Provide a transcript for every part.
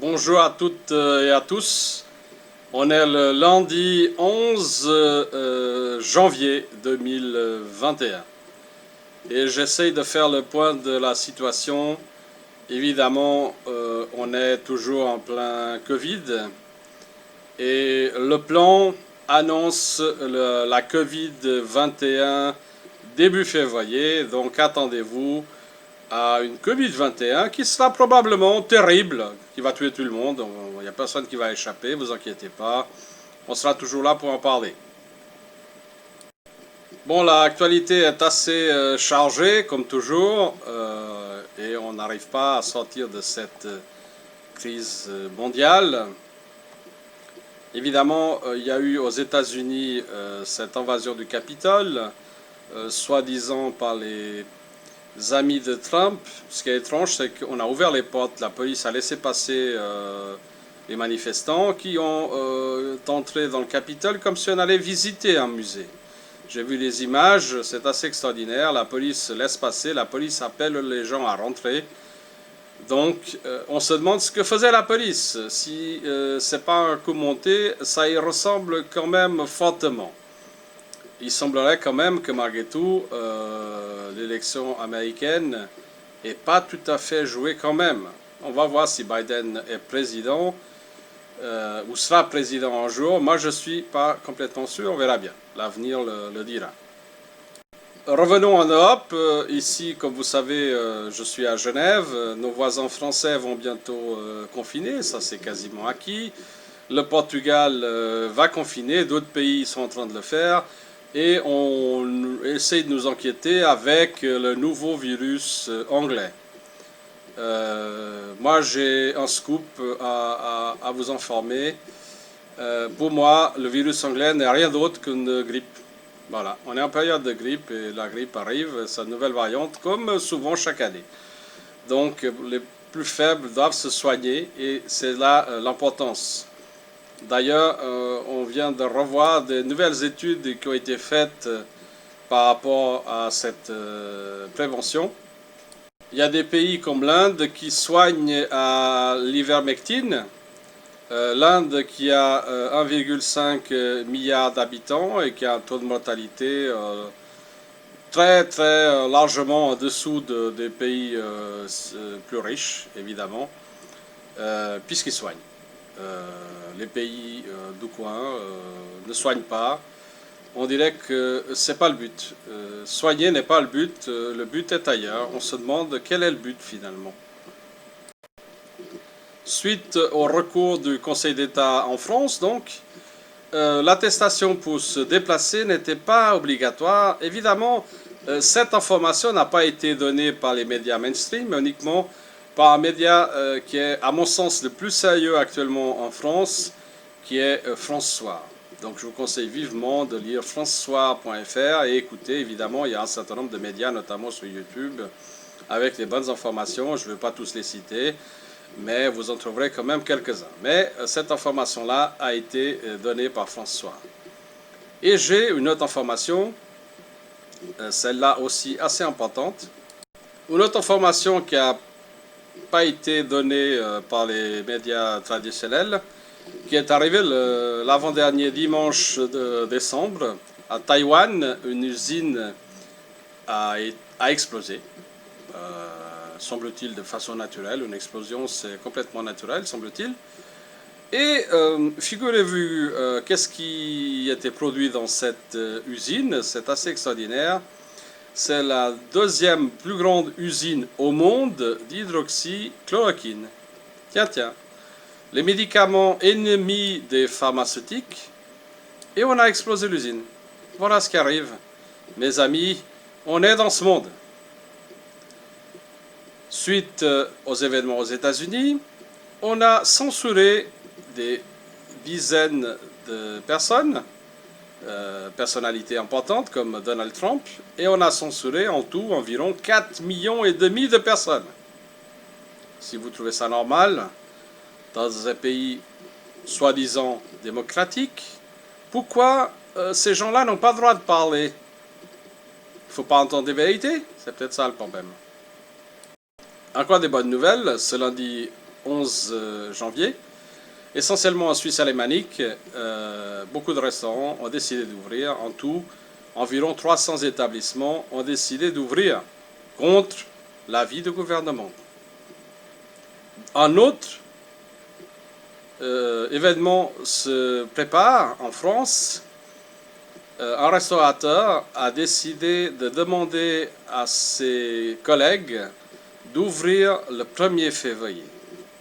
Bonjour à toutes et à tous. On est le lundi 11 janvier 2021 et j'essaye de faire le point de la situation. Évidemment, on est toujours en plein Covid et le plan annonce la Covid-21 début février, donc attendez-vous à une Covid-21 qui sera probablement terrible, qui va tuer tout le monde. Il n'y a personne qui va échapper, vous inquiétez pas. On sera toujours là pour en parler. Bon, l'actualité est assez chargée, comme toujours, et on n'arrive pas à sortir de cette crise mondiale. Évidemment, il y a eu aux États-Unis cette invasion du Capitole, soi-disant par les amis de Trump. Ce qui est étrange, c'est qu'on a ouvert les portes, la police a laissé passer les manifestants qui ont entré dans le Capitole comme si on allait visiter un musée. J'ai vu les images, c'est assez extraordinaire, la police laisse passer, la police appelle les gens à rentrer. Donc on se demande ce que faisait la police. Si c'est pas un coup monté, ça y ressemble quand même fortement. Il semblerait quand même que malgré tout, l'élection américaine n'est pas tout à fait jouée quand même. On va voir si Biden est président ou sera président un jour. Moi, je ne suis pas complètement sûr, on verra bien. L'avenir le dira. Revenons en Europe. Ici, comme vous savez, je suis à Genève. Nos voisins français vont bientôt confiner, ça c'est quasiment acquis. Le Portugal va confiner, d'autres pays sont en train de le faire. Et on essaye de nous inquiéter avec le nouveau virus anglais. Moi, j'ai un scoop à vous informer. Pour moi, le virus anglais n'est rien d'autre qu'une grippe. Voilà, on est en période de grippe et la grippe arrive, sa nouvelle variante, comme souvent chaque année. Donc, les plus faibles doivent se soigner et c'est là l'importance. D'ailleurs, on vient de revoir des nouvelles études qui ont été faites par rapport à cette prévention. Il y a des pays comme l'Inde qui soignent à l'ivermectine. L'Inde qui a 1,5 milliard d'habitants et qui a un taux de mortalité très largement en dessous des pays plus riches, évidemment, puisqu'ils soignent. Les pays du coin ne soignent pas. On dirait que c'est pas le but. Soigner n'est pas le but est ailleurs. On se demande quel est le but finalement. Suite au recours du Conseil d'État en France, donc, l'attestation pour se déplacer n'était pas obligatoire. Évidemment, cette information n'a pas été donnée par les médias mainstream, mais uniquement par un média qui est, à mon sens, le plus sérieux actuellement en France, qui est France Soir. Donc je vous conseille vivement de lire francesoir.fr et écouter, évidemment, il y a un certain nombre de médias, notamment sur YouTube, avec les bonnes informations. Je ne vais pas tous les citer, mais vous en trouverez quand même quelques-uns. Mais cette information-là a été donnée par France Soir. Et j'ai une autre information, celle-là aussi assez importante. Une autre information qui a pas été donnée par les médias traditionnels, qui est arrivé l'avant-dernier dimanche de décembre. À Taïwan, une usine a explosé, semble-t-il de façon naturelle. Une explosion, c'est complètement naturel, semble-t-il. Et figurez-vous, qu'est-ce qui était produit dans cette usine? C'est assez extraordinaire. C'est la deuxième plus grande usine au monde d'hydroxychloroquine. Tiens. Les médicaments ennemis des pharmaceutiques, et on a explosé l'usine. Voilà ce qui arrive. Mes amis, on est dans ce monde. Suite aux événements aux États-Unis, on a censuré des dizaines de personnes, personnalités importantes comme Donald Trump, et on a censuré en tout environ 4,5 millions de personnes. Si vous trouvez ça normal, dans un pays soi-disant démocratique, pourquoi ces gens-là n'ont pas le droit de parler? Il ne faut pas entendre des vérités? C'est peut-être ça le problème. Encore des bonnes nouvelles. Ce lundi 11 janvier. Essentiellement en Suisse alémanique, beaucoup de restaurants ont décidé d'ouvrir. En tout, environ 300 établissements ont décidé d'ouvrir contre l'avis du gouvernement. Un autre événement se prépare en France. Un restaurateur a décidé de demander à ses collègues d'ouvrir le 1er février.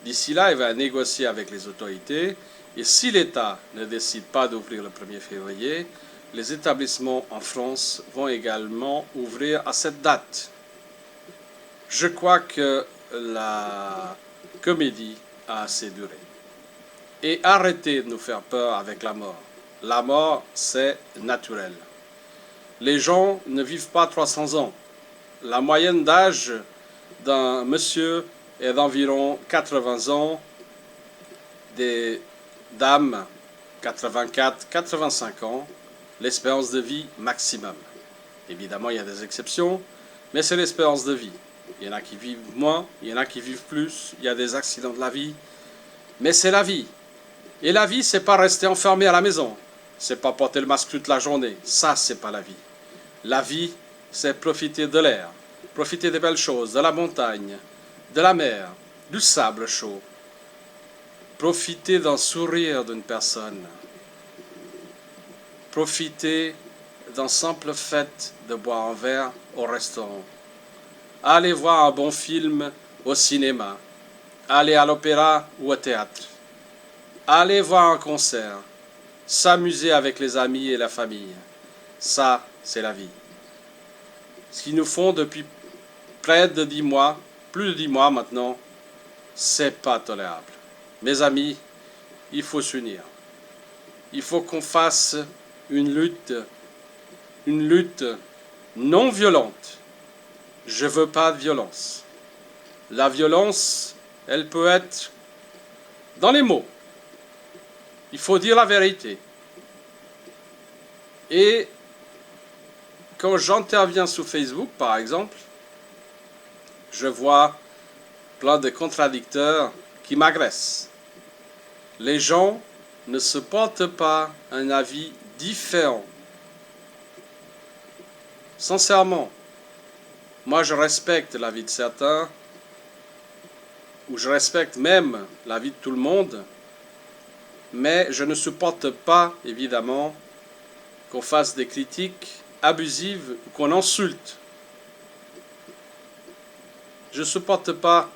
D'ici là, il va négocier avec les autorités. Et si l'État ne décide pas d'ouvrir le 1er février, les établissements en France vont également ouvrir à cette date. Je crois que la comédie a assez duré. Et arrêtez de nous faire peur avec la mort. La mort, c'est naturel. Les gens ne vivent pas 300 ans. La moyenne d'âge d'un monsieur est d'environ 80 ans, des dames 84, 85 ans, l'espérance de vie maximum. Évidemment, il y a des exceptions, mais c'est l'espérance de vie. Il y en a qui vivent moins, il y en a qui vivent plus, il y a des accidents de la vie, mais c'est la vie. Et la vie, c'est pas rester enfermé à la maison, c'est pas porter le masque toute la journée, ça, c'est pas la vie. La vie, c'est profiter de l'air, profiter des belles choses, de la montagne, de la mer, du sable chaud. Profiter d'un sourire d'une personne. Profiter d'un simple fait de boire un verre au restaurant. Aller voir un bon film au cinéma. Aller à l'opéra ou au théâtre. Aller voir un concert. S'amuser avec les amis et la famille. Ça, c'est la vie. Ce qu'ils nous font depuis près de 10 mois, plus de 10 mois maintenant, c'est pas tolérable. Mes amis, il faut s'unir. Il faut qu'on fasse une lutte non violente. Je veux pas de violence. La violence, elle peut être dans les mots. Il faut dire la vérité. Et quand j'interviens sur Facebook, par exemple, je vois plein de contradicteurs qui m'agressent. Les gens ne se portent pas un avis différent. Sincèrement, moi je respecte l'avis de certains, ou je respecte même l'avis de tout le monde, mais je ne supporte pas, évidemment, qu'on fasse des critiques abusives ou qu'on insulte. Je ne supporte pas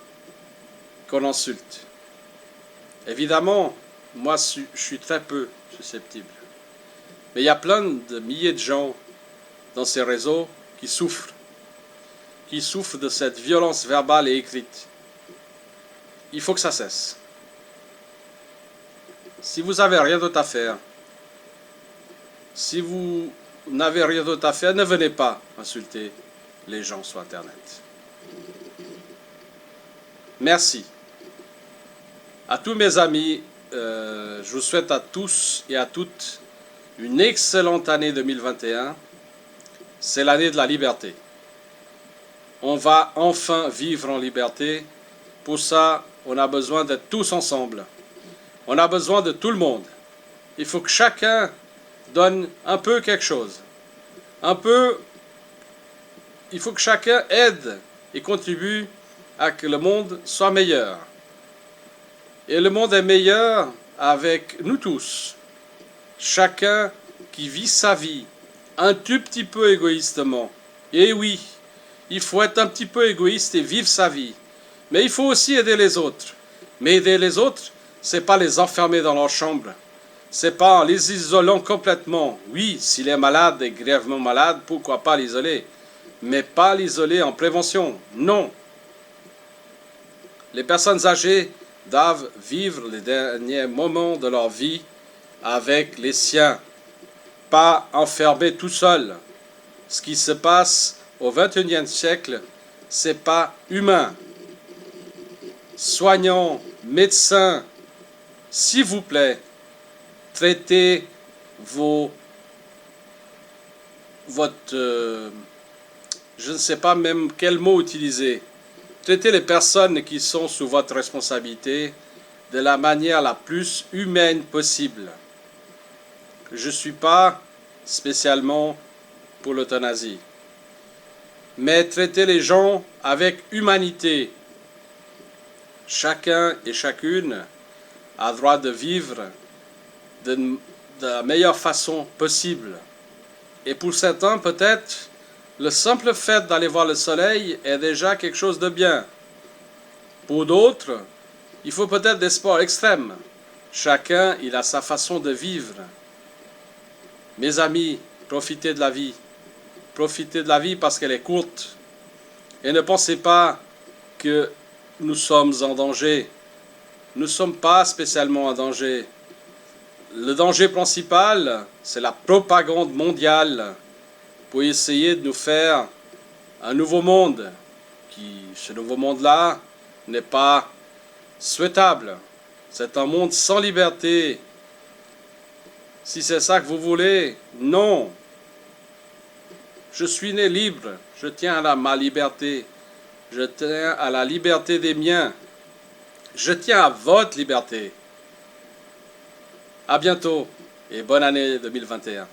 qu'on insulte. Évidemment, moi je suis très peu susceptible. Mais il y a plein de milliers de gens dans ces réseaux qui souffrent de cette violence verbale et écrite. Il faut que ça cesse. Si vous n'avez rien d'autre à faire, si vous n'avez rien d'autre à faire, ne venez pas insulter les gens sur Internet. Merci. À tous mes amis, je vous souhaite à tous et à toutes une excellente année 2021. C'est l'année de la liberté. On va enfin vivre en liberté. Pour ça, on a besoin d'être tous ensemble. On a besoin de tout le monde. Il faut que chacun donne un peu quelque chose. Il faut que chacun aide et contribue à que le monde soit meilleur. Et le monde est meilleur avec nous tous. Chacun qui vit sa vie un tout petit peu égoïstement. Et oui, il faut être un petit peu égoïste et vivre sa vie. Mais il faut aussi aider les autres. Mais aider les autres, c'est pas les enfermer dans leur chambre. C'est pas en les isolant complètement. Oui, s'il est malade et grièvement malade, pourquoi pas l'isoler? Mais pas l'isoler en prévention. Non. Les personnes âgées doivent vivre les derniers moments de leur vie avec les siens, pas enfermés tout seuls. Ce qui se passe au XXIe siècle, c'est pas humain. Soignants, médecins, s'il vous plaît, traitez votre je ne sais pas même quel mot utiliser, Traitez les personnes qui sont sous votre responsabilité de la manière la plus humaine possible. Je ne suis pas spécialement pour l'euthanasie, mais traitez les gens avec humanité. Chacun et chacune a droit de vivre de la meilleure façon possible. Et pour certains, peut-être, le simple fait d'aller voir le soleil est déjà quelque chose de bien. Pour d'autres, il faut peut-être des sports extrêmes. Chacun, il a sa façon de vivre. Mes amis, profitez de la vie. Profitez de la vie parce qu'elle est courte. Et ne pensez pas que nous sommes en danger. Nous ne sommes pas spécialement en danger. Le danger principal, c'est la propagande mondiale pour essayer de nous faire un nouveau monde. Ce nouveau monde-là n'est pas souhaitable. C'est un monde sans liberté. Si c'est ça que vous voulez, non. Je suis né libre. Je tiens à ma liberté. Je tiens à la liberté des miens. Je tiens à votre liberté. À bientôt et bonne année 2021.